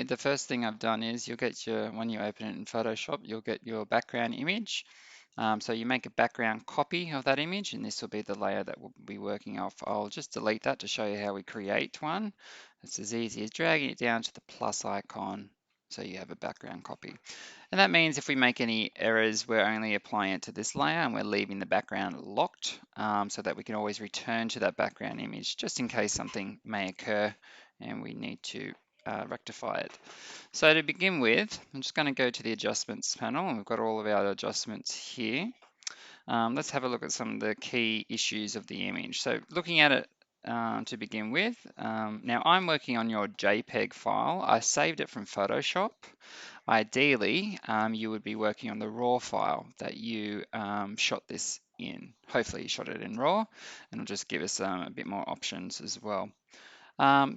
with, the first thing I've done is you'll get when you open it in Photoshop, you'll get your background image. So you make a background copy of that image, and this will be the layer that we'll be working off. I'll just delete that to show you how we create one. It's as easy as dragging it down to the plus icon so you have a background copy. And that means if we make any errors, we're only applying it to this layer and we're leaving the background locked so that we can always return to that background image just in case something may occur and we need to rectify it. So to begin with, I'm just going to go to the adjustments panel, and we've got all of our adjustments here. Let's have a look at some of the key issues of the image. So looking at it to begin with, now I'm working on your JPEG file. I saved it from Photoshop. Ideally, you would be working on the RAW file that you shot this in. Hopefully you shot it in RAW, and it'll just give us a bit more options as well.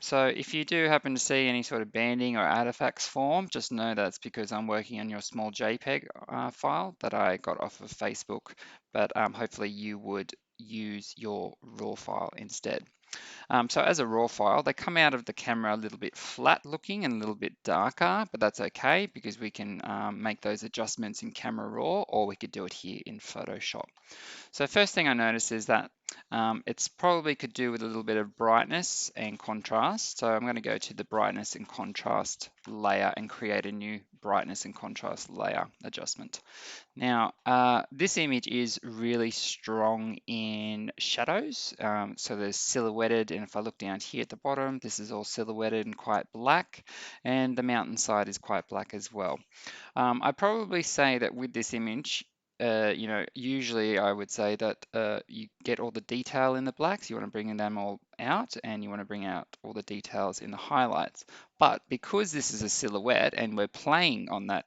So if you do happen to see any sort of banding or artifacts form, just know that's because I'm working on your small JPEG file that I got off of Facebook, but hopefully you would use your RAW file instead. So as a RAW file, they come out of the camera a little bit flat looking and a little bit darker, but that's okay because we can make those adjustments in Camera Raw, or we could do it here in Photoshop. So first thing I notice is that it's probably could do with a little bit of brightness and contrast. So I'm going to go to the brightness and contrast layer and create a new brightness and contrast layer adjustment. Now, this image is really strong in shadows. So there's silhouetted, and if I look down here at the bottom, this is all silhouetted and quite black, and the mountainside is quite black as well. I'd probably say that with this image, usually I would say that you get all the detail in the blacks, you want to bring them all out, and you want to bring out all the details in the highlights. But because this is a silhouette and we're playing on that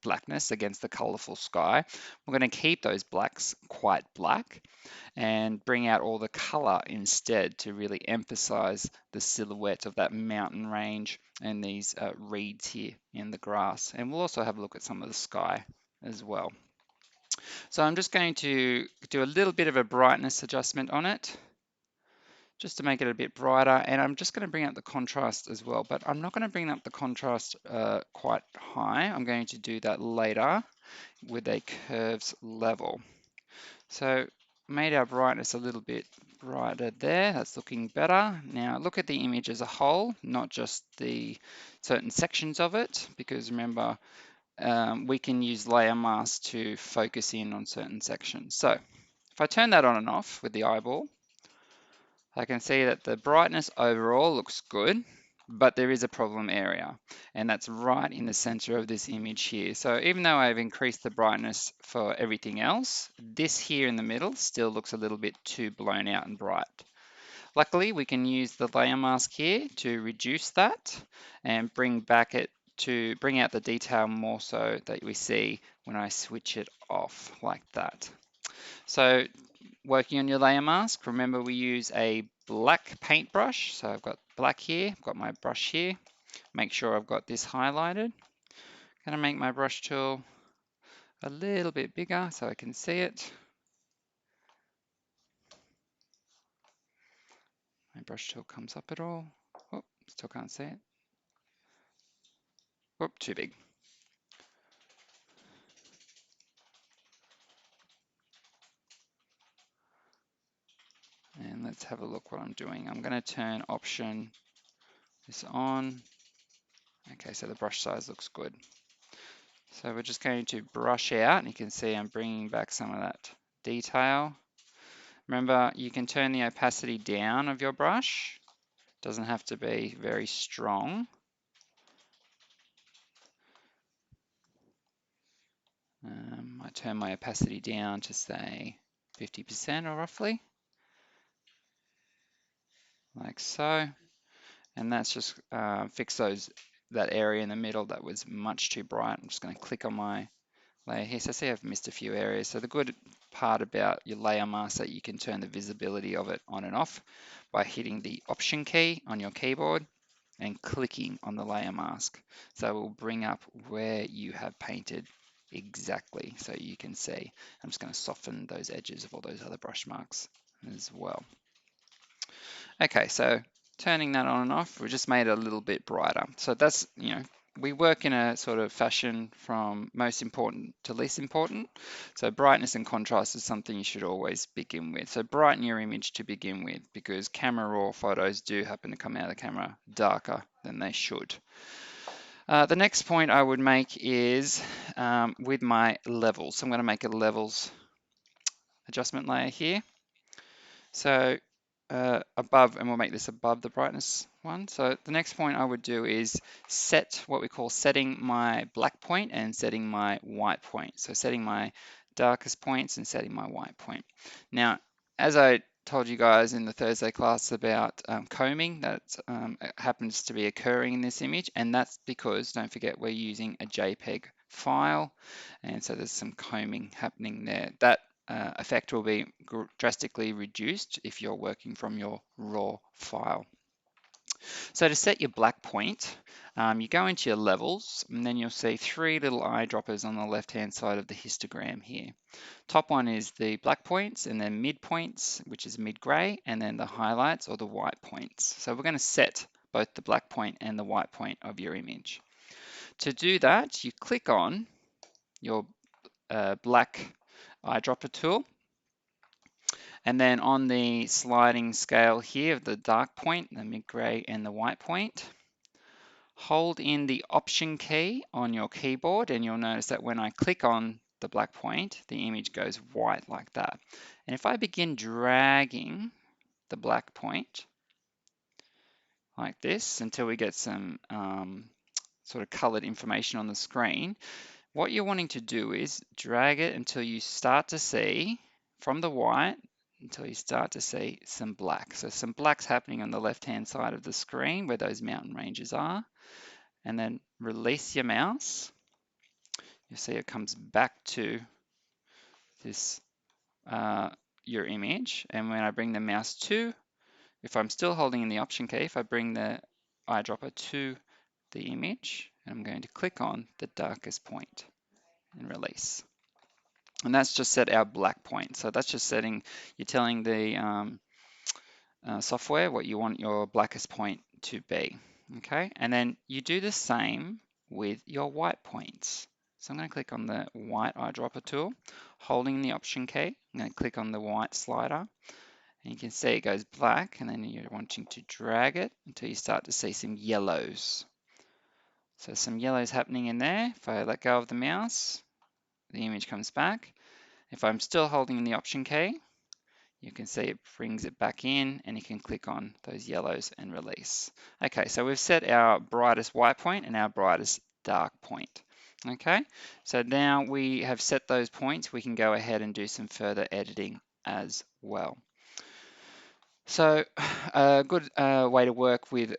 blackness against the colorful sky, we're going to keep those blacks quite black and bring out all the color instead to really emphasize the silhouette of that mountain range and these reeds here in the grass. And we'll also have a look at some of the sky as well. So I'm just going to do a little bit of a brightness adjustment on it, just to make it a bit brighter. And I'm just going to bring up the contrast as well, but I'm not going to bring up the contrast quite high. I'm going to do that later with a curves level. So made our brightness a little bit brighter there. That's looking better. Now look at the image as a whole, not just the certain sections of it, because remember, we can use layer mask to focus in on certain sections. So if I turn that on and off with the eyeball, I can see that the brightness overall looks good, but there is a problem area, and that's right in the center of this image here. So even though I've increased the brightness for everything else, this here in the middle still looks a little bit too blown out and bright. Luckily, we can use the layer mask here to reduce that and bring out the detail more so that we see when I switch it off like that. So working on your layer mask, remember we use a black paintbrush. So I've got black here, I've got my brush here. Make sure I've got this highlighted. Gonna make my brush tool a little bit bigger so I can see it. My brush tool comes up at all. Oh, still can't see it. Whoop, too big. And let's have a look what I'm doing. I'm going to turn option this on. Okay, so the brush size looks good. So we're just going to brush out, and you can see I'm bringing back some of that detail. Remember, you can turn the opacity down of your brush. It doesn't have to be very strong. I turn my opacity down to say 50% or roughly, like so. And that's just fix that area in the middle that was much too bright. I'm just going to click on my layer here. So see I've missed a few areas. So the good part about your layer mask is that you can turn the visibility of it on and off by hitting the option key on your keyboard and clicking on the layer mask. So it will bring up where you have painted exactly so you can see. I'm just going to soften those edges of all those other brush marks as well. Okay, so turning that on and off, we just made it a little bit brighter. So that's, we work in a sort of fashion from most important to least important. So brightness and contrast is something you should always begin with. So brighten your image to begin with, because camera raw photos do happen to come out of the camera darker than they should. The next point I would make is with my levels. So I'm going to make a levels adjustment layer here. So above, and we'll make this above the brightness one. So the next point I would do is set what we call setting my black point and setting my white point. So setting my darkest points and setting my white point. Now, as I told you guys in the Thursday class about combing, that happens to be occurring in this image, and that's because, don't forget, we're using a JPEG file, and so there's some combing happening there. That effect will be drastically reduced if you're working from your raw file. So to set your black point, you go into your levels, and then you'll see 3 little eyedroppers on the left-hand side of the histogram here. Top one is the black points, and then mid points, which is mid-gray, and then the highlights or the white points. So we're going to set both the black point and the white point of your image. To do that, you click on your black eyedropper tool, and then on the sliding scale here of the dark point, the mid-gray and the white point, hold in the Option key on your keyboard, and you'll notice that when I click on the black point, the image goes white like that. And if I begin dragging the black point like this until we get some sort of colored information on the screen, what you're wanting to do is drag it until you start to see from the white until you start to see some black. So some black's happening on the left-hand side of the screen where those mountain ranges are. And then release your mouse. You'll see it comes back to this your image. And when I bring the mouse to, if I'm still holding in the Option key, if I bring the eyedropper to the image, I'm going to click on the darkest point and release. And that's just set our black point. So that's just setting, you're telling the software what you want your blackest point to be. Okay, and then you do the same with your white points. So I'm going to click on the white eyedropper tool, holding the Option key. I'm going to click on the white slider, and you can see it goes black, and then you're wanting to drag it until you start to see some yellows. So some yellows happening in there. If I let go of the mouse, the image comes back. If I'm still holding the Option key, you can see it brings it back in, and you can click on those yellows and release. Okay, so we've set our brightest white point and our brightest dark point. Okay, so now we have set those points, we can go ahead and do some further editing as well. So a good way to work with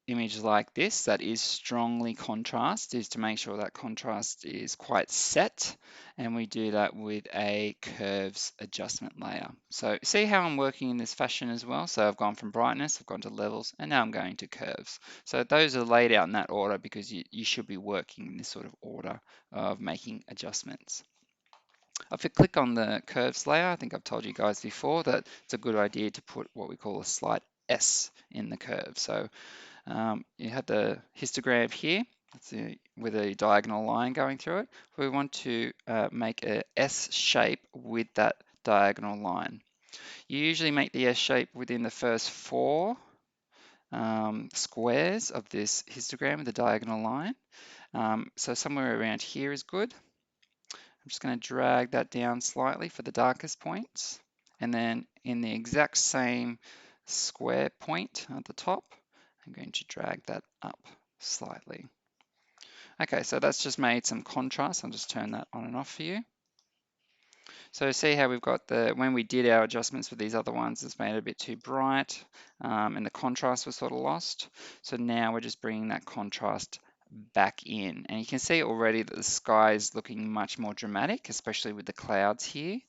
image like this that is strongly contrast is to make sure that contrast is quite set, and we do that with a curves adjustment layer. So see how I'm working in this fashion as well. So I've gone from brightness, I've gone to levels, and now I'm going to curves. So those are laid out in that order because you should be working in this sort of order of making adjustments. If you click on the curves layer, I think I've told you guys before that it's a good idea to put what we call a slight S in the curve. So you have the histogram here with a diagonal line going through it. We want to make a S shape with that diagonal line. You usually make the S shape within the first 4 squares of this histogram with the diagonal line. So somewhere around here is good. I'm just going to drag that down slightly for the darkest points. And then in the exact same square point at the top, I'm going to drag that up slightly. Okay, so that's just made some contrast. I'll just turn that on and off for you. So see how we've got when we did our adjustments with these other ones, it's made it a bit too bright and the contrast was sort of lost. So now we're just bringing that contrast back in. And you can see already that the sky is looking much more dramatic, especially with the clouds here.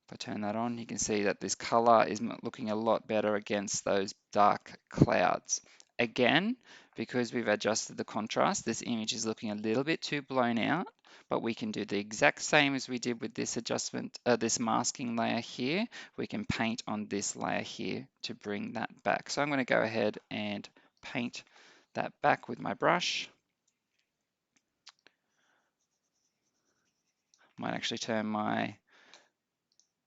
If I turn that on, you can see that this color is looking a lot better against those dark clouds. Again, because we've adjusted the contrast, this image is looking a little bit too blown out, but we can do the exact same as we did with this adjustment, this masking layer here. We can paint on this layer here to bring that back. So I'm going to go ahead and paint that back with my brush. Might actually turn my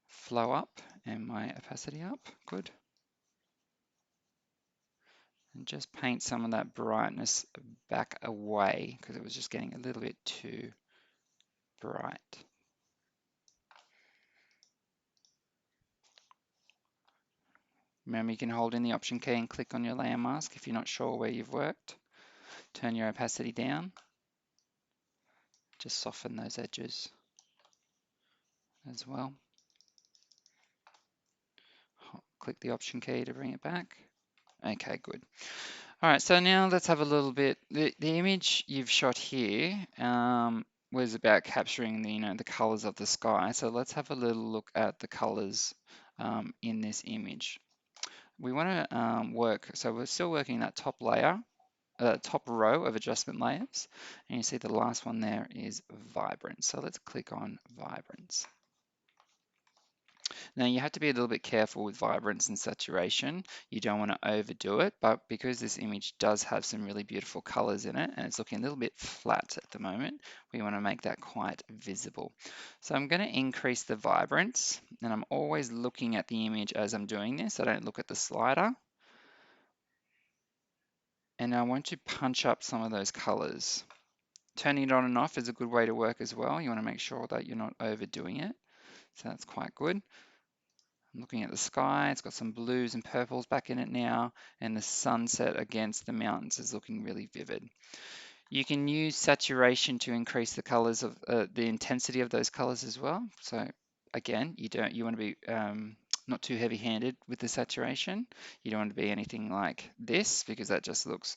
flow up and my opacity up. Good. And just paint some of that brightness back away because it was just getting a little bit too bright. Remember, you can hold in the Option key and click on your layer mask if you're not sure where you've worked. Turn your opacity down. Just soften those edges as well. Click the Option key to bring it back. Okay, good. All right, so now let's have a little bit. The image you've shot here was about capturing the colors of the sky. So let's have a little look at the colors in this image. We want to work. So we're still working that top layer, top row of adjustment layers, and you see the last one there is vibrance. So let's click on vibrance. Now you have to be a little bit careful with vibrance and saturation. You don't want to overdo it, but because this image does have some really beautiful colors in it and it's looking a little bit flat at the moment, we want to make that quite visible. So I'm going to increase the vibrance, and I'm always looking at the image as I'm doing this. I don't look at the slider. And I want to punch up some of those colors. Turning it on and off is a good way to work as well. You want to make sure that you're not overdoing it. So that's quite good. I'm looking at the sky, it's got some blues and purples back in it now, and the sunset against the mountains is looking really vivid. You can use saturation to increase the colors of the intensity of those colors as well. So again, you want to be not too heavy-handed with the saturation. You don't want to be anything like this because that just looks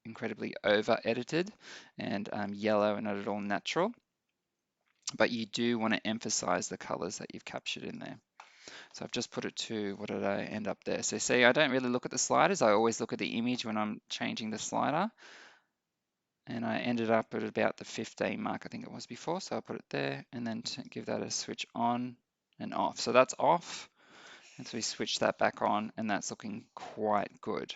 incredibly over-edited and yellow and not at all natural. But you do want to emphasize the colors that you've captured in there. So I've just put it to, what did I end up there? So see, I don't really look at the sliders. I always look at the image when I'm changing the slider. And I ended up at about the 15 mark, I think it was before. So I'll put it there and then give that a switch on and off. So that's off. And so we switch that back on and that's looking quite good.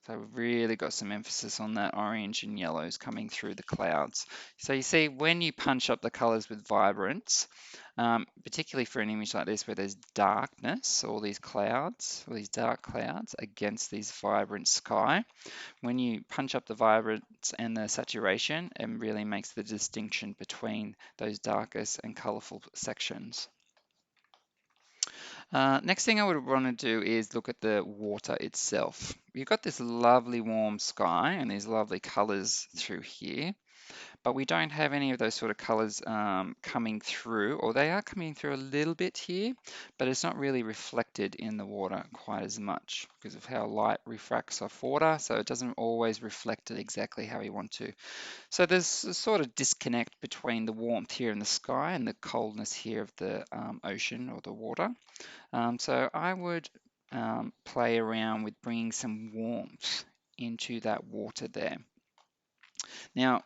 So we've really got some emphasis on that orange and yellows coming through the clouds. So you see when you punch up the colors with vibrance, particularly for an image like this where there's darkness, all these clouds, all these dark clouds against this vibrant sky, when you punch up the vibrance and the saturation, it really makes the distinction between those darkest and colorful sections. Next thing I would want to do is look at the water itself. You've got this lovely warm sky and these lovely colors through here, but we don't have any of those sort of colors coming through, or they are coming through a little bit here, but it's not really reflected in the water quite as much because of how light refracts off water, so it doesn't always reflect it exactly how we want to. So there's a sort of disconnect between the warmth here in the sky and the coldness here of the ocean or the water. So I would play around with bringing some warmth into that water there. Now,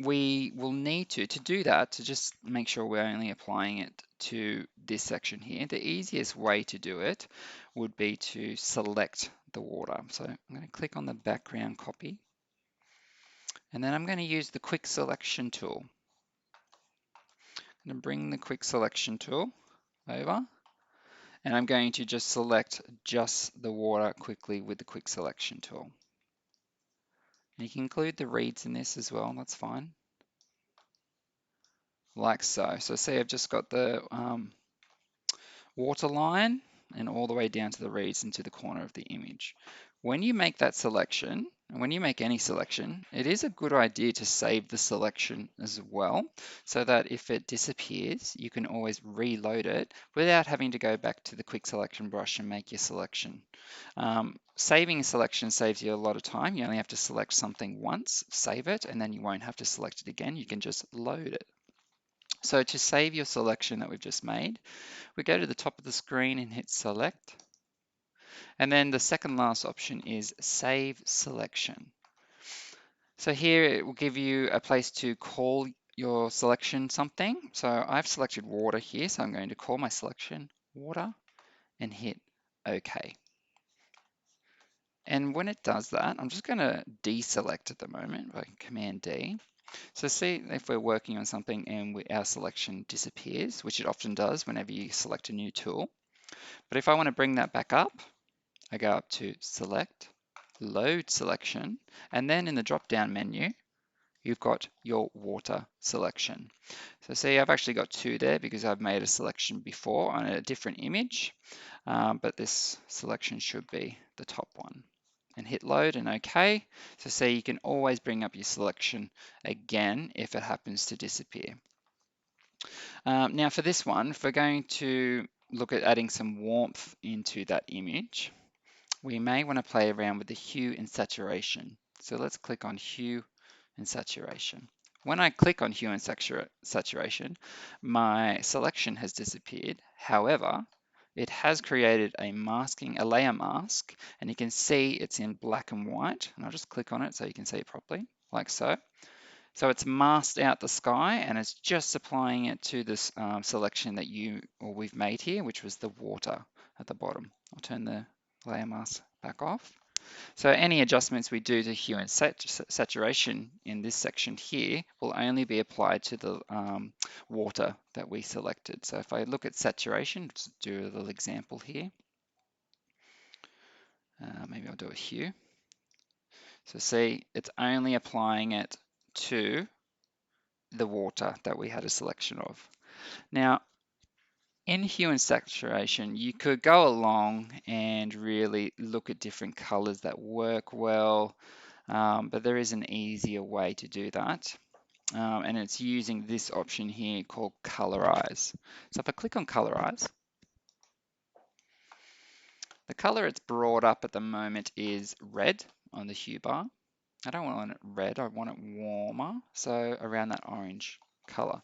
we will need to do that, to just make sure we're only applying it to this section here. The easiest way to do it would be to select the water. So I'm going to click on the background copy, and then I'm going to use the quick selection tool. I'm going to bring the quick selection tool over, and I'm going to just select just the water quickly with the quick selection tool. And you can include the reeds in this as well, that's fine. Like so. So see, I've just got the water line and all the way down to the reeds into the corner of the image. When you make that selection, and when you make any selection, it is a good idea to save the selection as well, so that if it disappears, you can always reload it without having to go back to the quick selection brush and make your selection. Saving a selection saves you a lot of time. You only have to select something once, save it, and then you won't have to select it again. You can just load it. So to save your selection that we've just made, we go to the top of the screen and hit select. And then the second last option is Save Selection. So here it will give you a place to call your selection something. So I've selected water here, so I'm going to call my selection water and hit OK. And when it does that, I'm just going to deselect at the moment by Command D. So see if we're working on something and our selection disappears, which it often does whenever you select a new tool. But if I want to bring that back up, I go up to Select, Load Selection, and then in the drop-down menu, you've got your water selection. So see, I've actually got two there because I've made a selection before on a different image, but this selection should be the top one. And hit load and OK. So see, you can always bring up your selection again if it happens to disappear. Now for this one, if we're going to look at adding some warmth into that image, we may want to play around with the hue and saturation. So let's click on hue and saturation. When I click on hue and saturation, my selection has disappeared. However, it has created a layer mask, and you can see it's in black and white. And I'll just click on it so you can see it properly, like so. So it's masked out the sky, and it's just applying it to this selection that we've made here, which was the water at the bottom. I'll turn the layer mask back off. So any adjustments we do to hue and saturation in this section here will only be applied to the water that we selected. So if I look at saturation, let's do a little example here. Maybe I'll do a hue. So see, it's only applying it to the water that we had a selection of. Now, in hue and saturation, you could go along and really look at different colors that work well, but there is an easier way to do that. And it's using this option here called Colorize. So if I click on Colorize, the color it's brought up at the moment is red on the hue bar. I don't want it red, I want it warmer, so around that orange color.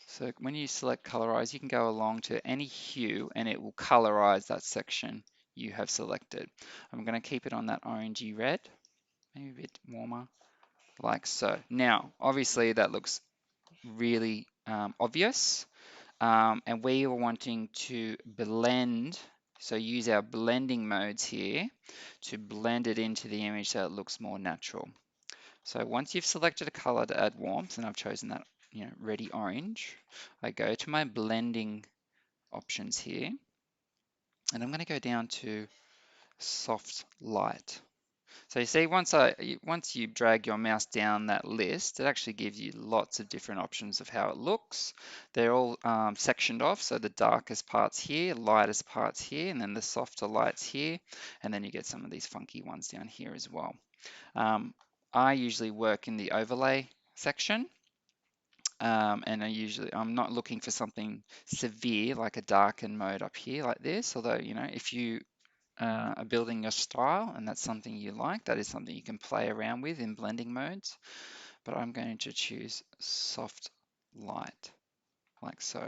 So when you select colorize, you can go along to any hue and it will colorize that section you have selected. I'm going to keep it on that orangey red, maybe a bit warmer, like so. Now, obviously that looks really obvious, and we are wanting to blend, so use our blending modes here to blend it into the image so it looks more natural. So once you've selected a color to add warmth, and I've chosen that ready orange, I go to my blending options here, and I'm going to go down to soft light. So you see, once you drag your mouse down that list, it actually gives you lots of different options of how it looks. They're all sectioned off, so the darkest parts here, lightest parts here, and then the softer lights here, and then you get some of these funky ones down here as well. I usually work in the overlay section, and I'm not looking for something severe like a darken mode up here like this, although if you are building your style and that's something you like, that is something you can play around with in blending modes. But I'm going to choose soft light, like so.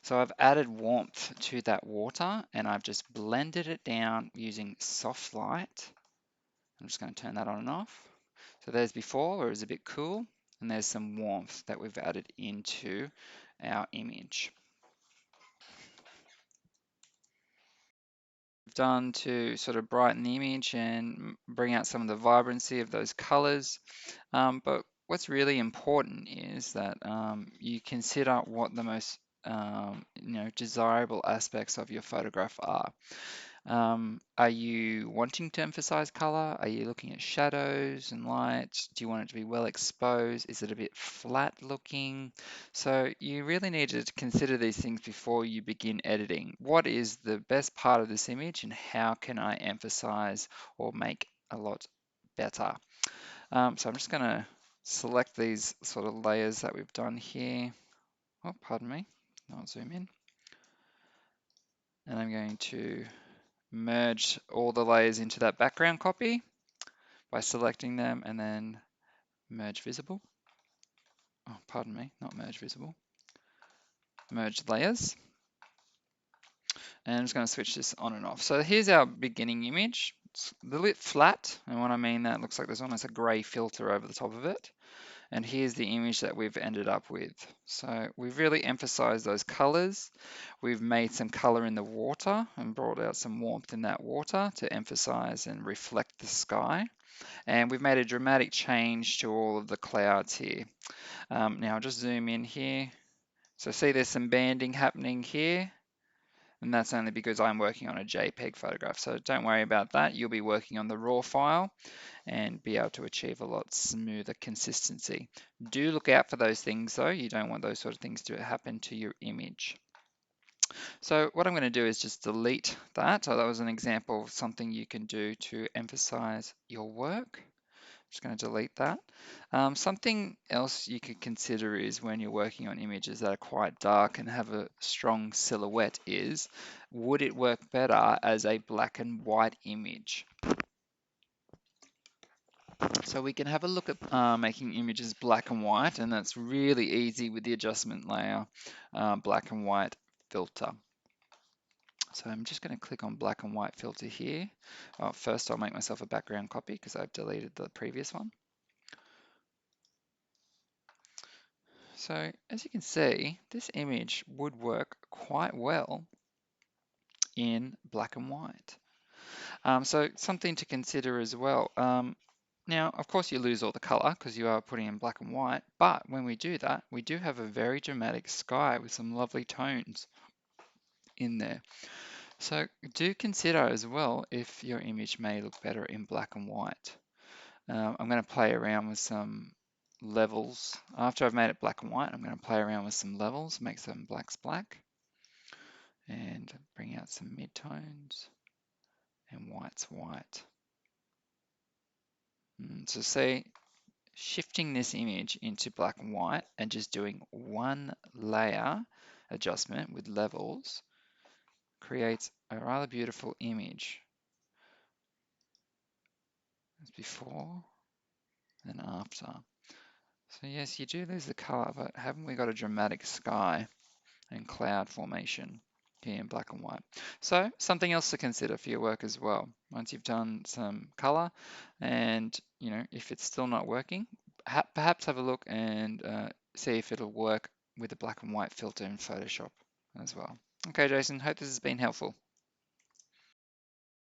So I've added warmth to that water and I've just blended it down using soft light. I'm just going to turn that on and off. So there's before where it was a bit cool, and there's some warmth that we've added into our image. Done to sort of brighten the image and bring out some of the vibrancy of those colors. But what's really important is that you consider what the most desirable aspects of your photograph are. Are you wanting to emphasize color? Are you looking at shadows and lights? Do you want it to be well exposed? Is it a bit flat looking? So you really need to consider these things before you begin editing. What is the best part of this image and how can I emphasize or make a lot better? So I'm just going to select these sort of layers that we've done here. Oh, pardon me. I'll zoom in. And I'm going to merge all the layers into that background copy by selecting them and then merge visible. Oh, pardon me, not merge visible. Merge layers. And I'm just going to switch this on and off. So here's our beginning image. It's a little bit flat, and what I mean that looks like there's almost a grey filter over the top of it. And here's the image that we've ended up with. So we've really emphasized those colors. We've made some color in the water and brought out some warmth in that water to emphasize and reflect the sky. And we've made a dramatic change to all of the clouds here. Now I'll just zoom in here. So see there's some banding happening here. And that's only because I'm working on a JPEG photograph. So don't worry about that. You'll be working on the raw file and be able to achieve a lot smoother consistency. Do look out for those things though. You don't want those sort of things to happen to your image. So what I'm going to do is just delete that. So that was an example of something you can do to emphasize your work. Just going to delete that. Something else you could consider is when you're working on images that are quite dark and have a strong silhouette is, would it work better as a black and white image? So we can have a look at making images black and white, and that's really easy with the adjustment layer, black and white filter. So I'm just going to click on black and white filter here. First I'll make myself a background copy because I've deleted the previous one. So as you can see, this image would work quite well in black and white. So something to consider as well. Now, of course, you lose all the color because you are putting in black and white, but when we do that, we do have a very dramatic sky with some lovely tones in there. So do consider as well if your image may look better in black and white. I'm going to play around with some levels. After I've made it black and white, I'm going to play around with some levels, make some blacks black, and bring out some midtones and whites white. So see, shifting this image into black and white and just doing one layer adjustment with levels creates a rather beautiful image. As before and after. So yes, you do lose the color, but haven't we got a dramatic sky and cloud formation here in black and white? So something else to consider for your work as well. Once you've done some color and if it's still not working, perhaps have a look and see if it'll work with the black and white filter in Photoshop as well. Okay, Jason, hope this has been helpful.